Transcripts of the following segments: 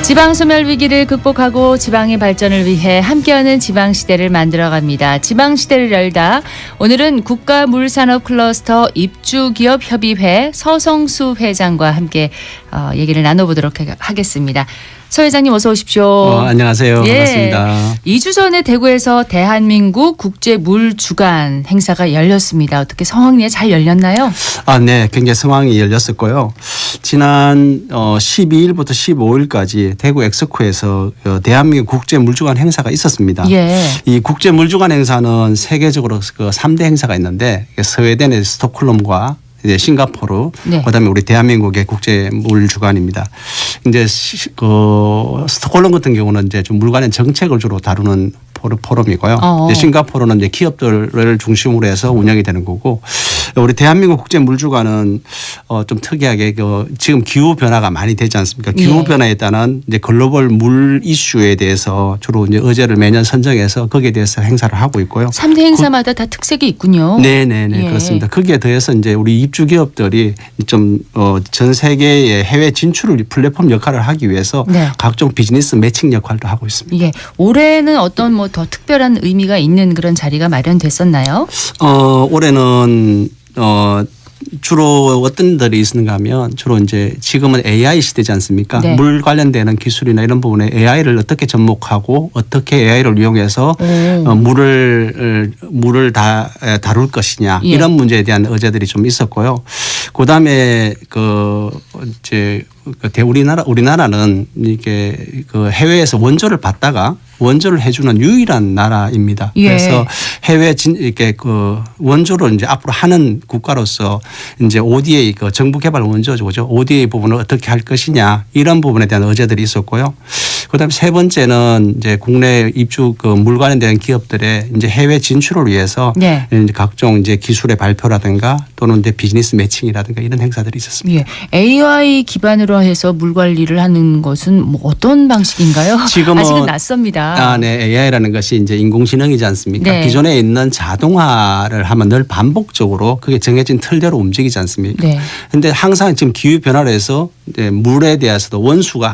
지방소멸 위기를 극복하고 지방의 발전을 위해 함께하는 지방시대를 만들어갑니다. 지방시대를 열다. 오늘은 국가물산업클러스터 입주기업협의회 서성수 회장과 함께 얘기를 나눠보도록 하겠습니다. 서 회장님 어서 오십시오. 안녕하세요. 반갑습니다. 2주 전에 대구에서 대한민국 국제물주간 행사가 열렸습니다. 어떻게 성황리에 잘 열렸나요? 네. 굉장히 성황이 열렸었고요. 지난 12일부터 15일까지 대구 엑스코에서 대한민국 국제물주간 행사가 있었습니다. 예. 이 국제물주간 행사는 세계적으로 3대 행사가 있는데 스웨덴의 스톡홀름과 이제 싱가포르, 네. 그다음에 우리 대한민국의 국제물주간입니다. 이제 스톡홀름 같은 경우는 이제 좀 물 관련 정책을 주로 다루는 포럼이고요. 이제 싱가포르는 이제 기업들을 중심으로 해서 운영이 되는 거고, 우리 대한민국 국제물주간은 좀 특이하게 지금 기후 변화가 많이 되지 않습니까? 기후 변화에 따른 이제 글로벌 물 이슈에 대해서 주로 이제 의제를 매년 선정해서 거기에 대해서 행사를 하고 있고요. 3대 행사마다 다 특색이 있군요. 네네네. 예. 그렇습니다. 거기에 더해서 이제 우리 입주 기업들이 좀 전 세계의 해외 진출을 플랫폼 역할을 하기 위해서 네. 각종 비즈니스 매칭 역할도 하고 있습니다. 예. 올해는 어떤 더 특별한 의미가 있는 그런 자리가 마련됐었나요? 올해는 주로 어떤 들이 있는가 하면 주로 이제 지금은 AI 시대지 않습니까? 네. 물 관련되는 기술이나 이런 부분에 AI를 어떻게 접목하고 어떻게 AI를 이용해서 물을 다룰 것이냐 예. 이런 문제에 대한 의제들이 좀 있었고요. 그다음에 이제 우리나라는 이게 해외에서 원조를 받다가 원조를 해주는 유일한 나라입니다. 예. 그래서 해외 이렇게 원조를 이제 앞으로 하는 국가로서 이제 ODA 정부 개발 원조죠. ODA 부분을 어떻게 할 것이냐 이런 부분에 대한 의제들이 있었고요. 그다음에 세 번째는 이제 국내 입주 물 관련된 기업들의 이제 해외 진출을 위해서 네. 이제 각종 이제 기술의 발표라든가 또는 이제 비즈니스 매칭이라든가 이런 행사들이 있었습니다. 예. AI 기반으로 해서 물 관리를 하는 것은 어떤 방식인가요? 지금은 아직은 낯섭니다. 네. AI라는 것이 이제 인공지능이지 않습니까? 네. 기존에 있는 자동화를 하면 늘 반복적으로 그게 정해진 틀대로 움직이지 않습니까? 네. 그런데 항상 지금 기후 변화로 해서 이제 물에 대해서도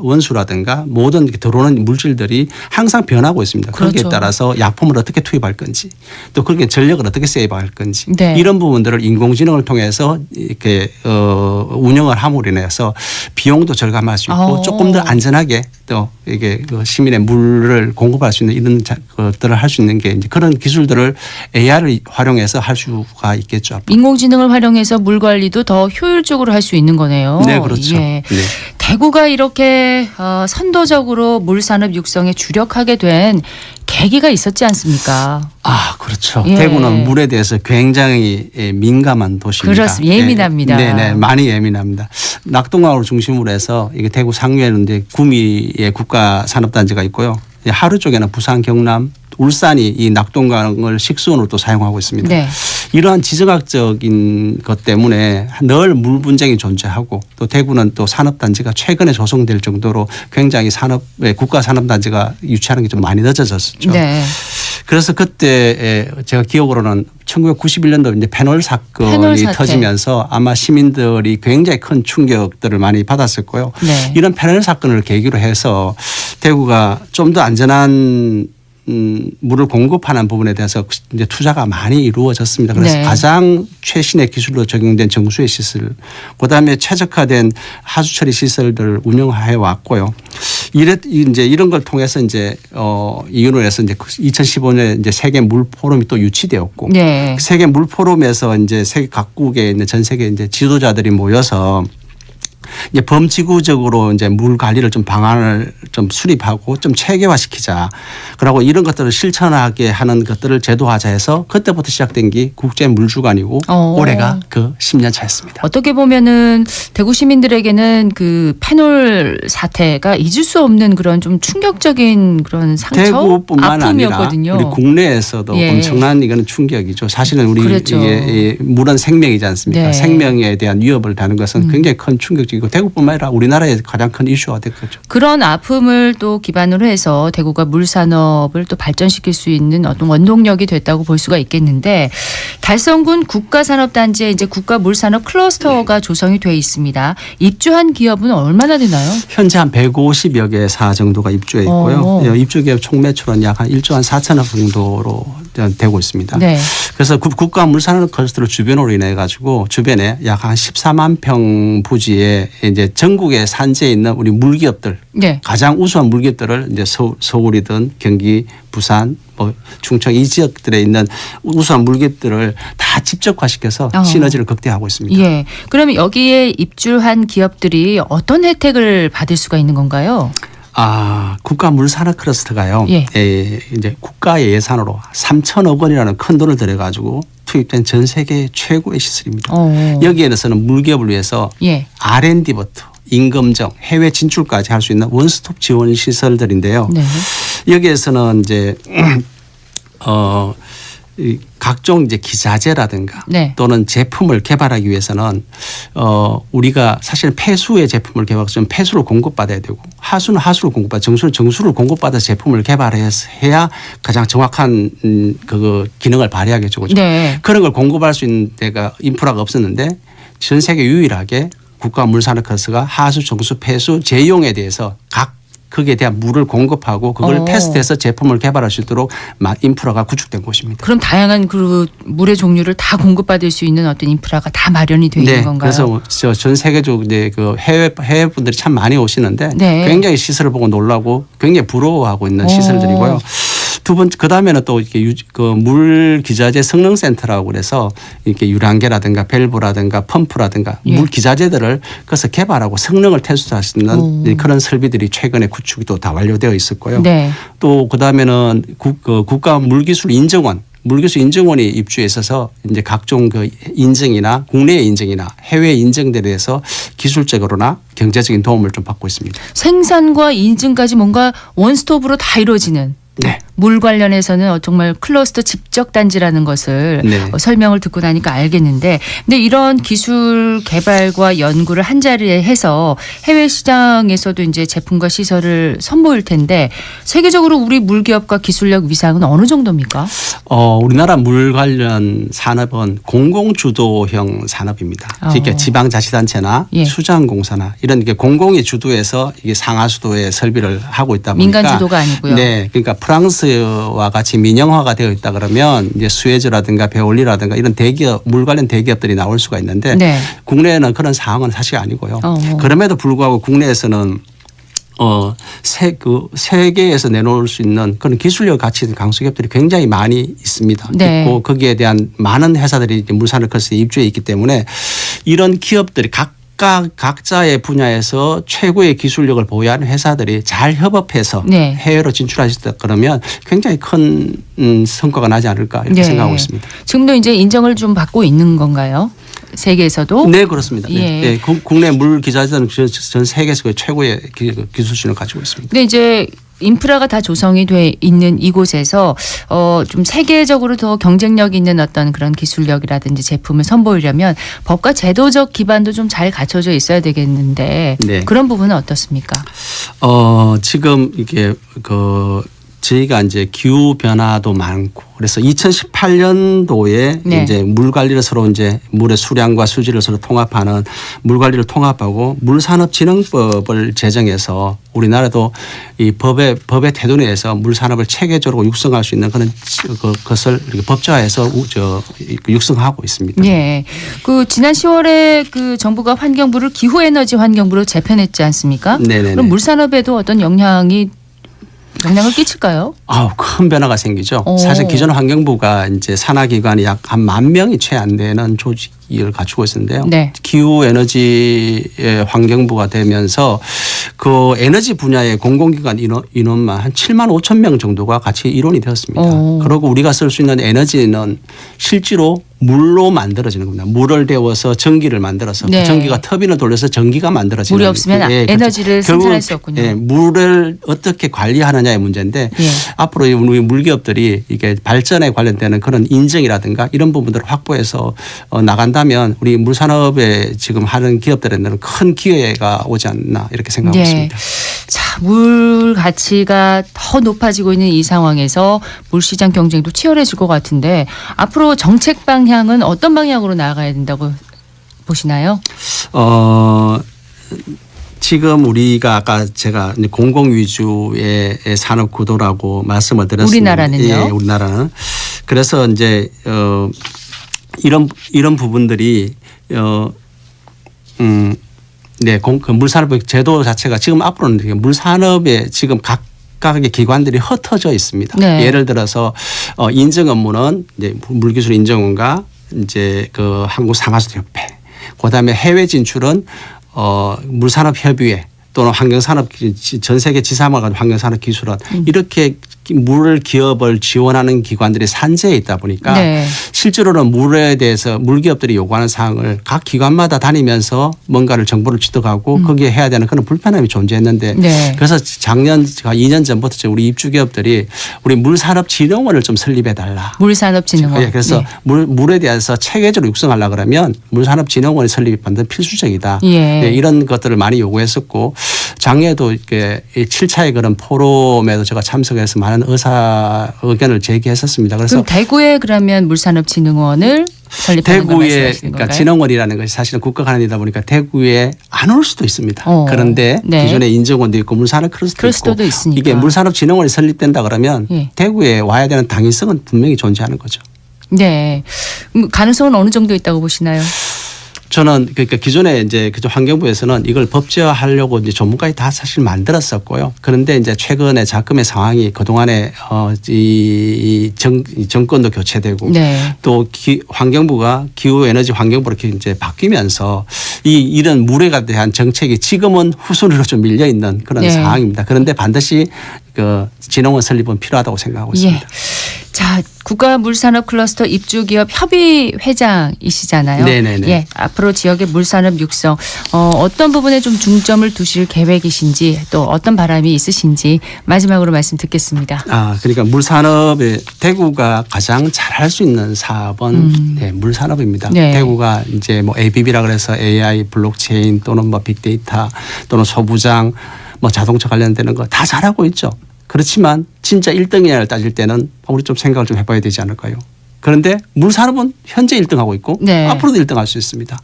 원수라든가 모든 들어오는 물질들이 항상 변하고 있습니다. 그렇죠. 거기에 따라서 약품을 어떻게 투입할 건지 또 그렇게 전력을 어떻게 세이브할 건지 네. 이런 부분들을 인공지능을 통해서 이렇게 운영을 함으로 인해서 비용도 절감할 수 있고 조금 더 안전하게 또 이게 시민의 물을 공급할 수 있는 이런 것들을 할 수 있는 게 이제 그런 기술들을 AI를 활용해서 할 수가 있겠죠. 앞으로. 인공지능을 활용해서 물 관리도 더 효율적으로 할 수 있는 거네요. 네, 그렇죠. 예. 네. 대구가 이렇게 선도적으로 물산업 육성에 주력하게 된 계기가 있었지 않습니까? 그렇죠. 예. 대구는 물에 대해서 굉장히 민감한 도시입니다. 그렇습니다. 예민합니다. 네네, 많이 예민합니다. 낙동강을 중심으로 해서 이게 대구 상류에는 이제 구미의 국가산업단지가 있고요. 하루 쪽에는 부산, 경남, 울산이 이 낙동강을 식수원으로 또 사용하고 있습니다. 네. 이러한 지정학적인 것 때문에 늘 물 분쟁이 존재하고 또 대구는 또 산업단지가 최근에 조성될 정도로 굉장히 국가 산업단지가 유치하는 게 좀 많이 늦어졌었죠. 네. 그래서 그때 제가 기억으로는 1991년도 이제 페놀 사건이 터지면서 아마 시민들이 굉장히 큰 충격들을 많이 받았을 거예요. 네. 이런 페놀 사건을 계기로 해서 대구가 좀 더 안전한 물을 공급하는 부분에 대해서 이제 투자가 많이 이루어졌습니다. 그래서 네. 가장 최신의 기술로 적용된 정수의 시설, 그다음에 최적화된 하수 처리 시설들을 운영해 왔고요. 이제 이런 걸 통해서 이제 이윤을 해서 이제 2015년에 이제 세계 물 포럼이 또 유치되었고, 네. 세계 물 포럼에서 이제 세계 각국에 있는 전 세계 이제 지도자들이 모여서 이제 범지구적으로 이제 물 관리를 좀 방안을 좀 수립하고 좀 체계화시키자. 그러고 이런 것들을 실천하게 하는 것들을 제도화자 해서 그때부터 시작된 게 국제물주간이고 올해가 그 10년 차였습니다. 어떻게 보면은 대구 시민들에게는 그 페놀 사태가 잊을 수 없는 그런 좀 충격적인 그런 상처, 대구뿐만 아픔이었거든요. 아니라 우리 국내에서도 엄청난 이거는 충격이죠. 사실은 우리 그렇죠. 이게 물은 생명이지 않습니까? 네. 생명에 대한 위협을 다는 것은 굉장히 큰 충격적이고 뭐 대구뿐만 아니라 우리나라의 가장 큰 이슈가 됐겠죠. 그런 아픔을 또 기반으로 해서 대구가 물 산업을 또 발전시킬 수 있는 어떤 원동력이 됐다고 볼 수가 있겠는데 달성군 국가산업단지에 이제 국가물산업 클러스터가 조성이 돼 있습니다. 입주한 기업은 얼마나 되나요? 현재 한 150여 개사 정도가 입주해 있고요. 입주 기업 총 매출은 약 한 1조 한 4천억 정도로 되고 있습니다. 네. 그래서 국가물산업 클러스터를 주변으로 인해 가지고 주변에 약 한 14만 평 부지에 이제 전국에 산지에 있는 우리 물기업들 네. 가장 우수한 물기업들을 이제 서울이든 경기, 부산, 뭐 충청 이 지역들에 있는 우수한 물기업들을 다 집적화시켜서 시너지를 극대화하고 있습니다. 예. 그러면 여기에 입주한 기업들이 어떤 혜택을 받을 수가 있는 건가요? 국가물산업 클러스터가요. 예. 이제 국가의 예산으로 3천억 원이라는 큰 돈을 들여가지고 투입된 전 세계 최고의 시설입니다. 여기에서는 물기업을 위해서 예. R&D부터 임금정, 해외 진출까지 할 수 있는 원스톱 지원 시설들인데요. 네. 여기에서는 이제 이 각종 이제 기자재라든가 네. 또는 제품을 개발하기 위해서는 우리가 사실 폐수의 제품을 개발하면 폐수를 공급받아야 되고 하수는 하수를 공급받아 정수를 공급받아 제품을 개발해야 가장 정확한 그 기능을 발휘하겠죠. 그렇죠? 네. 그런 걸 공급할 수 있는 데가 인프라가 없었는데 전 세계 유일하게 국가물산업클러스터가 하수, 정수, 폐수, 재이용에 대해서 각 거기에 대한 물을 공급하고 그걸 테스트해서 제품을 개발할 수 있도록 인프라가 구축된 곳입니다. 그럼 다양한 그 물의 종류를 다 공급받을 수 있는 어떤 인프라가 다 마련이 되어 있는 건가요? 그래서 전 세계적으로 이제 그 해외 분들이 참 많이 오시는데 네. 굉장히 시설을 보고 놀라고 굉장히 부러워하고 있는 시설들이고요. 두 번째 그다음에는 또 이렇게 그 물 기자재 성능센터라고 그래서 이렇게 유량계라든가 밸브라든가 펌프라든가 예. 물 기자재들을 그래서 개발하고 성능을 테스트할 수 있는 그런 설비들이 최근에 구축이 또 다 완료되어 있었고요. 네. 또 그다음에는 국가 물기술 인증원 물기술 인증원이 입주해 있어서 이제 각종 그 인증이나 국내의 인증이나 해외 인증들에 대해서 기술적으로나 경제적인 도움을 좀 받고 있습니다. 생산과 인증까지 뭔가 원스톱으로 다 이루어지는. 네. 물 관련해서는 정말 클러스터 집적 단지라는 것을 네. 설명을 듣고 나니까 알겠는데 근데 이런 기술 개발과 연구를 한 자리에 해서 해외 시장에서도 이제 제품과 시설을 선보일 텐데 세계적으로 우리 물기업과 기술력 위상은 어느 정도입니까? 우리나라 물 관련 산업은 공공주도형 산업입니다. 그러니까 지방자치단체나 예. 수자원공사나 이런 게 공공이 주도해서 이게 상하수도에 설비를 하고 있다 보니까 민간 주도가 아니고요. 네, 그러니까 프랑스와 같이 민영화가 되어 있다 그러면 이제 수에즈라든가 베올리라든가 이런 대기업 물 관련 대기업들이 나올 수가 있는데 네. 국내에는 그런 상황은 사실 아니고요. 그럼에도 불구하고 국내에서는 세계에서 내놓을 수 있는 그런 기술력 가치 있는 강소기업들이 굉장히 많이 있습니다. 네. 있고 거기에 대한 많은 회사들이 물산업 클러스터에 입주해 있기 때문에 이런 기업들이 각자의 분야에서 최고의 기술력을 보유하는 회사들이 잘 협업해서 네. 해외로 진출할 수 있다 그러면 굉장히 큰 성과가 나지 않을까 이렇게 네. 생각하고 있습니다. 지금도 이제 인정을 좀 받고 있는 건가요? 세계에서도? 네, 그렇습니다. 예. 네. 네. 국내 물 기자재는 전 세계에서 최고의 기술 수준을 가지고 있습니다. 근데 이제 인프라가 다 조성이 돼 있는 이곳에서 좀 세계적으로 더 경쟁력 있는 어떤 그런 기술력이라든지 제품을 선보이려면 법과 제도적 기반도 좀 잘 갖춰져 있어야 되겠는데 네. 그런 부분은 어떻습니까? 지금 이게 저희가 이제 기후 변화도 많고 그래서 2018년도에 네. 이제 물 관리를 서로 이제 물의 수량과 수질을 서로 통합하는 물 관리를 통합하고 물산업진흥법을 제정해서 우리나라도 이 법의 태도 내에서 물산업을 체계적으로 육성할 수 있는 그런 것을 이렇게 법제화해서 육성하고 있습니다. 예. 그 지난 10월에 그 정부가 환경부를 기후에너지 환경부로 재편했지 않습니까? 네네네. 그럼 물산업에도 어떤 영향을 끼칠까요? 큰 변화가 생기죠. 사실 기존 환경부가 이제 산하기관이 약 한 10,000명이 채 안 되는 조직을 갖추고 있었는데요. 네. 기후 에너지의 환경부가 되면서 그 에너지 분야의 공공기관 인원만 한 75,000명 정도가 같이 일원이 되었습니다. 그리고 우리가 쓸 수 있는 에너지는 실제로 물로 만들어지는 겁니다. 물을 데워서 전기를 만들어서 네. 그 전기가 터빈을 돌려서 전기가 만들어지는. 물이 없으면 에너지를 생산할 수 없군요. 예, 물을 어떻게 관리하느냐의 문제인데 예. 앞으로 우리 물기업들이 이게 발전에 관련되는 그런 인증이라든가 이런 부분들을 확보해서 나간다. 한다면 우리 물산업에 지금 하는 기업들에는 큰 기회가 오지 않나 이렇게 생각하고 있습니다. 자, 물 가치가 더 높아지고 있는 이 상황에서 물 시장 경쟁도 치열해질 것 같은데 앞으로 정책 방향은 어떤 방향으로 나아가야 된다고 보시나요? 지금 우리가 아까 제가 공공 위주의 산업 구도라고 말씀을 드렸습니다. 우리나라는요? 예, 우리나라는. 그래서 이제 이런 부분들이 그 물산업 제도 자체가 지금 앞으로는 물산업에 지금 각각의 기관들이 흩어져 있습니다. 네. 예를 들어서 인증 업무는 이제 물기술 인증원과 이제 그 한국상하수협회, 그다음에 해외 진출은 물산업협의회 또는 환경산업 전 세계 지사마가 환경산업기술원 이렇게 물 기업을 지원하는 기관들이 산재해 있다 보니까 네. 실제로는 물에 대해서 물기업들이 요구하는 사항을 각 기관마다 다니면서 뭔가를 정보를 취득하고 거기에 해야 되는 그런 불편함이 존재했는데 네. 그래서 작년 2년 전부터 우리 입주기업들이 우리 물산업진흥원을 좀 설립해 달라. 물산업진흥원. 예, 그래서 네. 물에 대해서 체계적으로 육성하려고 그러면 물산업진흥원이 설립이 반드시 필수적이다. 예. 네, 이런 것들을 많이 요구했었고 작년에도 이렇게 7차의 그런 포럼에도 제가 참석해서 많은 의견을 제기했었습니다. 그래서 그럼 대구에 그러면 물산업진흥원을 설립하는 걸 대구에 말씀하시는 그러니까 건가요? 진흥원이라는 것이 사실은 국가 관할이다 보니까 대구에 안 올 수도 있습니다. 그런데 네. 기존에 인증원도 있고 물산업 클러스터도 있고 있으니까. 이게 물산업진흥원이 설립된다 그러면 예. 대구에 와야 되는 당위성은 분명히 존재하는 거죠. 네. 가능성은 어느 정도 있다고 보시나요? 저는 그러니까 기존에 이제 그쪽 환경부에서는 이걸 법제화하려고 이제 전문가들이 다 사실 만들었었고요. 그런데 이제 최근에 자금의 상황이 그동안에 이 정권도 교체되고 네. 또 환경부가 기후에너지 환경부로 이렇게 이제 바뀌면서 이런 물에 대한 정책이 지금은 후순위로 좀 밀려 있는 그런 네. 상황입니다. 그런데 반드시 그 진흥원 설립은 필요하다고 생각하고 있습니다. 예. 자, 국가물산업클러스터 입주기업 협의회장이시잖아요. 네네네. 예, 앞으로 지역의 물산업 육성 어떤 부분에 좀 중점을 두실 계획이신지 또 어떤 바람이 있으신지 마지막으로 말씀 듣겠습니다. 그러니까 물산업에 대구가 가장 잘할 수 있는 사업은 네, 물산업입니다. 네. 대구가 이제 뭐 ABB라 그래서 AI, 블록체인 또는 뭐 빅데이터 또는 소부장 뭐 자동차 관련되는 거 다 잘하고 있죠. 그렇지만 진짜 1등이냐를 따질 때는 우리 좀 생각을 좀 해봐야 되지 않을까요? 그런데 물산업은 현재 1등하고 있고 네. 앞으로도 1등할 수 있습니다.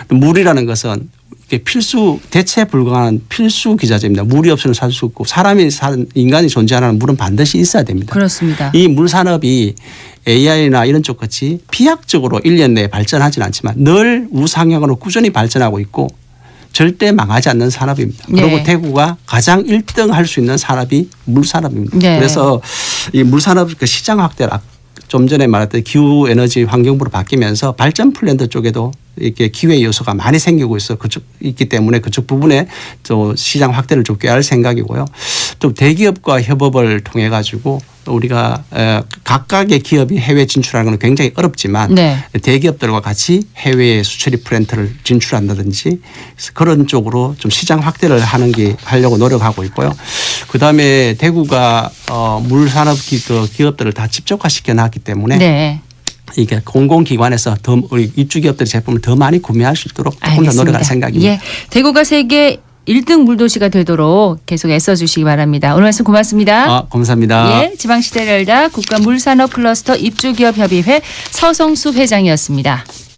물이라는 것은 이게 필수 대체 불가능한 필수 기자재입니다. 물이 없이는 살 수 없고 인간이 존재하는 물은 반드시 있어야 됩니다. 그렇습니다. 이 물산업이 AI나 이런 쪽 같이 비약적으로 1년 내에 발전하지는 않지만 늘 우상향으로 꾸준히 발전하고 있고 절대 망하지 않는 산업입니다. 네. 그리고 대구가 가장 1등 할 수 있는 산업이 물산업입니다. 네. 그래서 이 물산업 그 시장 확대를 좀 전에 말했던 기후에너지 환경부로 바뀌면서 발전 플랜트 쪽에도 이렇게 기회 요소가 많이 생기고 있기 때문에 그쪽 부분에 또 시장 확대를 좀 꾀할 생각이고요. 또 대기업과 협업을 통해 가지고 우리가 각각의 기업이 해외 진출하는 건 굉장히 어렵지만 네. 대기업들과 같이 해외에 수출입 플랜트를 진출한다든지 그런 쪽으로 좀 시장 확대를 하려고 노력하고 있고요. 그다음에 대구가 물산업 기업들을 다 집적화시켜 놨기 때문에 네. 이게 공공기관에서 더 우리 입주기업들의 제품을 더 많이 구매할 수 있도록 조금 더 노력할 생각입니다. 예, 대구가 세계 1등 물도시가 되도록 계속 애써주시기 바랍니다. 오늘 말씀 고맙습니다. 감사합니다. 예, 지방시대를 열다 국가물산업클러스터 입주기업협의회 서성수 회장이었습니다.